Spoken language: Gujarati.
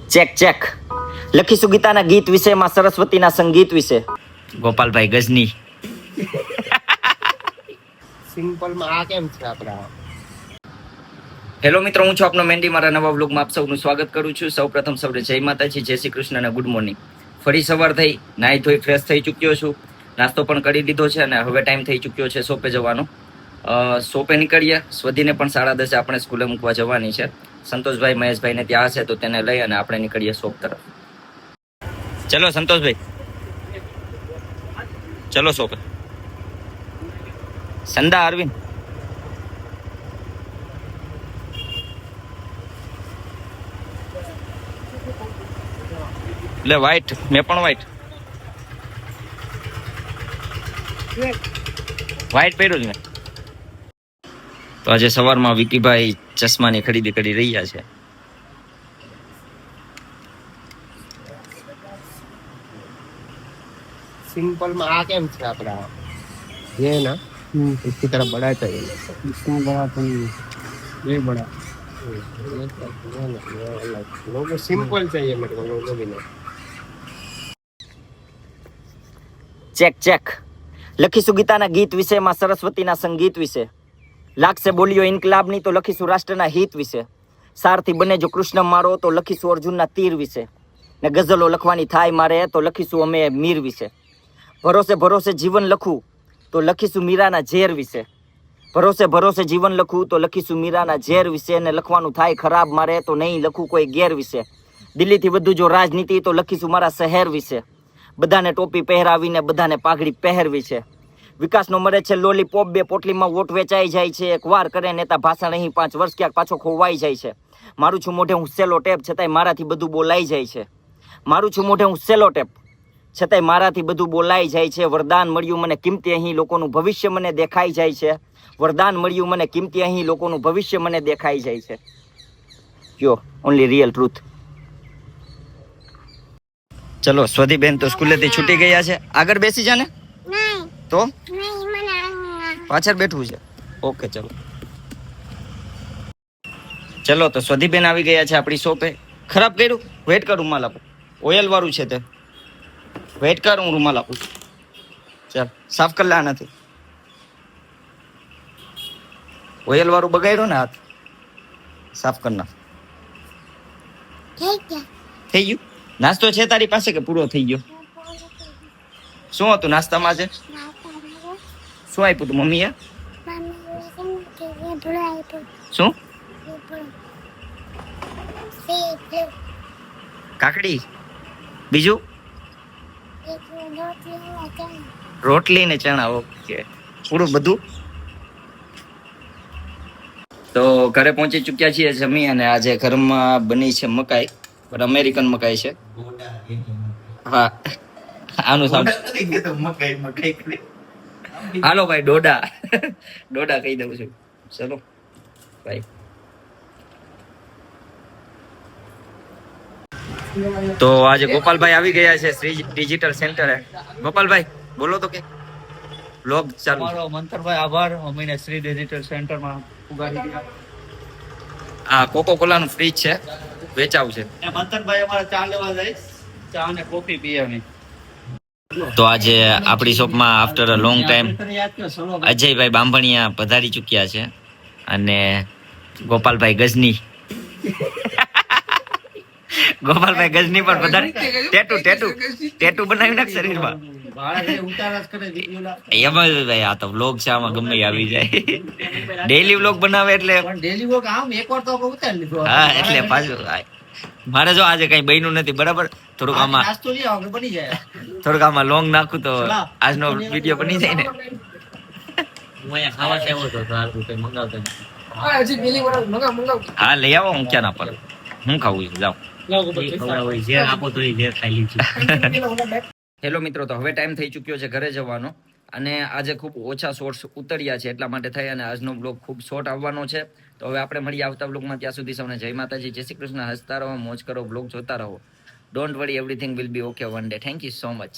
Check check. લખીશું ગીતાના ગીત વિશે, માં સરસ્વતીના સંગીત વિશે. ગોપાલભાઈ ગજની. સિમ્પલમાં આ કેમ છે આપડા? હેલો મિત્રો, હું છું આપનો મેન્ડી. મારા નવા વ્લોગમાં આપ સૌનું સ્વાગત કરું છું. સૌપ્રથમ સૌને જય માતાજી, જય શ્રી કૃષ્ણ અને ગુડ મોર્નિંગ. ફરી સવાર થઈ, નાહી ધોઈ ફ્રેશ થઈ ચૂક્યો છું, નાસ્તો પણ કરી લીધો છે અને હવે ટાઈમ થઈ ચૂક્યો છે શોપે જવાનો. શોપે નીકળીએ. સ્વધીને પણ 10:30 આપણે સ્કૂલે મૂકવા જવાની છે. સંતોષભાઈ મહેશભાઈને ત્યાં હશે તો તેને લઈ અને આપણે નીકળીએ શોપ તરફ. ચલો સંતોષભાઈ, ચલો શોપે. સંદા અરવિંદ, એટલે વ્હાઈટ, મેં પણ વ્હાઈટ પહેર્યું જ મેં. તો આજે સવારમાં વિકીભાઈ ચશ્માની ખરીદી કરી રહ્યા છે. सिंपल में आ केम छे आपड़ा ये ना इसकी तरफ बड़ा चाहिए, इसमें बड़ा तो नहीं, ये बड़ा लोगो सिंपल चाहिए मेरे को, लोगो भी नहीं. Check check. લખીશું ગીતાના ગીત વિશે, માં સરસ્વતીના સંગીત વિશે. લાગશે બોલ્યો ઇન્કલાબની તો લખીશું રાષ્ટ્રના હિત વિશે. સારથી બને જો કૃષ્ણ મારો તો લખીશું અર્જુનના તીર વિશે. ને ગઝલો લખવાની થાય મારે તો લખીશું અમે મીર વિશે. ભરોસે ભરોસે જીવન લખું તો લખીશું મીરાના ઝેર વિશે. ભરોસે ભરોસે જીવન લખું તો લખીશું મીરાના ઝેર વિશે. ને લખવાનું થાય ખરાબ મારે તો નહીં લખું કોઈ ગેર વિશે. દિલ્હીથી વધુ જો રાજનીતિ તો લખીશું મારા શહેર વિશે. બધાને ટોપી પહેરાવીને બધાને પાઘડી પહેરવી છે. વિકાસનો મળે છે લોલીપોપ, 2 પોટલીમાં વોટ વેચાઈ જાય છે. એક વાર કરે નેતા ભાષણ અહીં 5 વર્ષ ક્યાંક પાછો ખોવાઈ જાય છે. મારું છું મોઢે હું સેલો ટેપ, છતાંય મારાથી બધું બોલાઈ જાય છે. મારું છું મોઢે હું સેલો ટેપ, છતાંય મારાથી બધું બોલાઈ જાય છે. વરદાન મળ્યું મને કિંમતી, અહીં લોકોનું ભવિષ્ય મને દેખાઈ જાય છે. વરદાન મળ્યું મને કિંમતી, અહીં લોકોનું ભવિષ્ય મને દેખાઈ જાય છે. યો ઓનલી રિયલ ટ્રુથ. ચલો સ્વધીબેન તો સ્કૂલેથી છૂટી ગયા છે. આગળ બેસી જા ને. તો પાછળ બેઠવું છે. ઓકે ચલો. ચલો તો સ્વધીબેન આવી ગયા છે આપણી શોપે. ખરાબ કર્યું, વેટ કર, રૂમાલ આપો. ઓઇલ વાળું છે તે, વેટ કર, હું રૂમાલ આપું. ચાલ સાફ કરી લે આનાથી. ઓઇલ વાળું બગાડ્યું ને હાથ, સાફ કર નાખ. થઈ ગયું? નાસ્તો છે તારી પાસે કે પૂરો થઈ ગયો? શું હતું નાસ્તામાં આજે? શું આપ્યું તું મમ્મીએ? શું? કાકડી. બીજું? રોટલી ને ચણા. ઓકે, પૂરું બધું. તો ઘરે પહોંચી ચૂક્યા છીએ જમી, અને આજે ઘરમાં બની છે મકાઈ, પણ અમેરિકન મકાઈ છે. હા, આનું સામ હાલો ભાઈ, ડોડા ડોડા કહી દઉં છું. ચલો ભાઈ. તો આજે ગોપાલભાઈ આવી ગયા છે શ્રી ડિજિટલ સેન્ટરે. ગોપાલભાઈ બોલો તો કે બ્લોગ ચાલુ. મારો મંતરભાઈ આભાર, અમીને શ્રી ડિજિટલ સેન્ટરમાં ઉગાડી દીધા. આ કોકો કોલાનું ફ્રીજ છે, વેચાવું છે. મંતરભાઈ અમારે ચા લેવા જાય, ચા અને કોફી પીવાની. તો આજે આપણી શોપમાં after a long time Ajaybhai Bambhaniya પધારી ચૂક્યા છે, અને ગોપાલભાઈ ગજની ગોપાલભાઈ ગજની પણ પધારી. ટેટુ બનાવી નાખ શરીરમાં. એમાં ભાઈ આ તો વ્લોગ છે, આમાં ગમે આવી જાય. ડેઈલી વ્લોગ બનાવે એટલે ડેલી વોક આમ એકવાર તો ઉતારી લીધો. હા, એટલે પાછું મારે જો આજે કઈ બન્યું નથી બરાબર, થોડુંક આમાં નાસ્તો લઈ આવો બની જાય. થોડુંક આમાં લોંગ નાખું તો આજનો વિડીયો બની જાય ને. હું અહીંયા ખાવા આવ્યો તો સારું કઈ મંગાવતા નહીં. હા લઈ આવો, હું ક્યાં ના પડે. હું ખાવું છું, જાઓ. હેલો મિત્રો, તો હવે ટાઈમ થઈ ચૂક્યો છે ઘરે જવાનો, અને આજે ખૂબ ઓછા શોર્ટ્સ ઉતર્યા છે એટલા માટે થઈ અને આજનો બ્લોગ ખૂબ શોર્ટ આવવાનો છે. તો હવે આપણે મળીએ આવતા બ્લોગમાં. ત્યાં સુધી સૌને જય માતાજી, જય શ્રી કૃષ્ણ. હસતા રહો, મોજ કરો, બ્લોગ જોતા રહો. Don't worry, everything will be okay one day. Thank you so much.